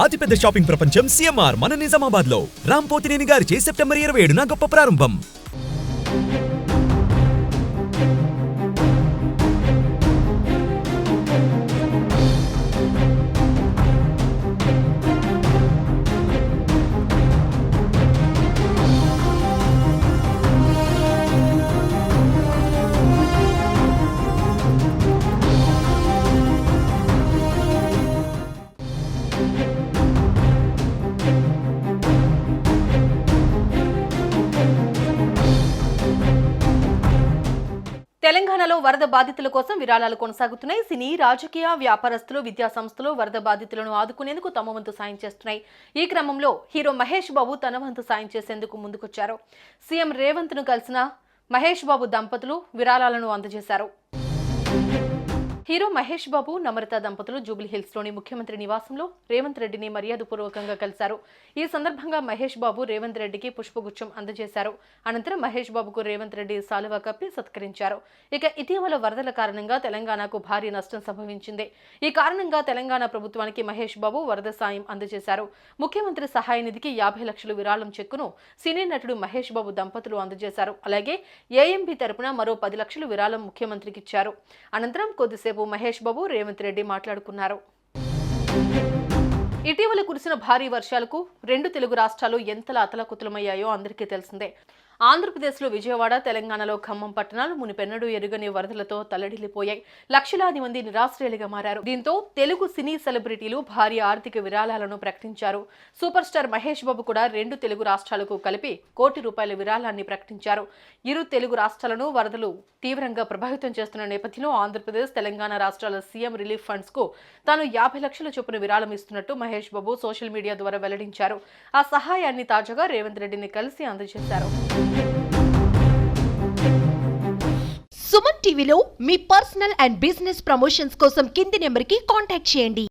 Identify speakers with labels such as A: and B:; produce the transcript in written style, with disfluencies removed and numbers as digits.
A: అతిపెద్ద షాపింగ్ ప్రపంచం సిఎంఆర్ మన నిజామాబాద్ లో రామ్ పోతినేని గారిచే సెప్టెంబర్ 27న గొప్ప ప్రారంభం.
B: తెలంగాణలో వరద బాధితుల కోసం విరాళాలు కొనసాగుతున్నాయి. సినీ, రాజకీయ, వ్యాపారస్తులు, విద్యా సంస్థలు వరద బాధితులను ఆదుకునేందుకు తమ వంతు సాయం చేస్తున్నాయి. ఈ క్రమంలో హీరో మహేష్ బాబు తన వంతు సాయం చేసేందుకు ముందుకొచ్చారు. సీఎం రేవంత్ ను కలిసిన మహేష్ బాబు దంపతులు విరాళాలను అందజేశారు. హీరో మహేష్ బాబు, నమ్రత దంపతులు జూబ్లీహిల్స్ లోని ముఖ్యమంత్రి నివాసంలో రేవంత్ రెడ్డిని మర్యాదపూర్వకంగా కలిశారు. ఈ సందర్భంగా మహేష్ బాబు రేవంత్ రెడ్డికి పుష్పగుచ్చం అందజేశారు. అనంతరం మహేష్ బాబుకు రేవంత్ రెడ్డి శాలువా కప్పి సత్కరించారు. ఇక ఇటీవల వరదల కారణంగా తెలంగాణకు భారీ నష్టం సంభవించింది. ఈ కారణంగా తెలంగాణ ప్రభుత్వానికి మహేష్ బాబు వరద సాయం అందజేశారు. ముఖ్యమంత్రి సహాయ నిధికి 50 లక్షలు విరాళం చెక్కును సినీ నటుడు మహేష్ బాబు దంపతులు అందజేశారు. అలాగే ఏఎంబీ తరపున మరో 10 లక్షలు విరాళం ముఖ్యమంత్రికి ఇచ్చారు. అనంతరం కొద్దిసేపు మహేష్ బాబు, రేవంత్ రెడ్డి మాట్లాడుకున్నారు. ఇటీవల కురిసిన భారీ వర్షాలకు 2 తెలుగు రాష్ట్రాలు ఎంతలా అతలాకుతలమయ్యాయో అందరికీ తెలిసిందే. ఆంధ్రప్రదేశ్లో విజయవాడ, తెలంగాణలో ఖమ్మం పట్టణాలు మునిపెన్నడూ ఎరుగని వరదలతో తల్లడిల్లిపోయాయి. లక్షలాది మంది నిరాశ్రయులుగా మారారు. దీంతో తెలుగు సినీ సెలబ్రిటీలు భారీ ఆర్థిక విరాళాలను ప్రకటించారు. సూపర్ స్టార్ మహేష్ బాబు కూడా 2 తెలుగు రాష్ట్రాలకు కలిపి ₹1 కోటి విరాళాన్ని ప్రకటించారు. ఇరు తెలుగు రాష్ట్రాలను వరదలు తీవ్రంగా ప్రభావితం చేస్తున్న నేపథ్యంలో ఆంధ్రప్రదేశ్, తెలంగాణ రాష్ట్రాల సీఎం రిలీఫ్ ఫండ్స్ కు తాను 50 లక్షల చొప్పున విరాళం ఇస్తున్నట్టు మహేష్ బాబు సోషల్ మీడియా ద్వారా వెల్లడించారు. ఆ సహాయాన్ని తాజాగా రేవంత్ రెడ్డిని కలిసి అందజేశారు.
C: సుమన్ టీవీలో మీ పర్సనల్ అండ్ బిజినెస్ ప్రమోషన్స్ కోసం కింది నెంబర్కి కాంటాక్ట్ చేయండి.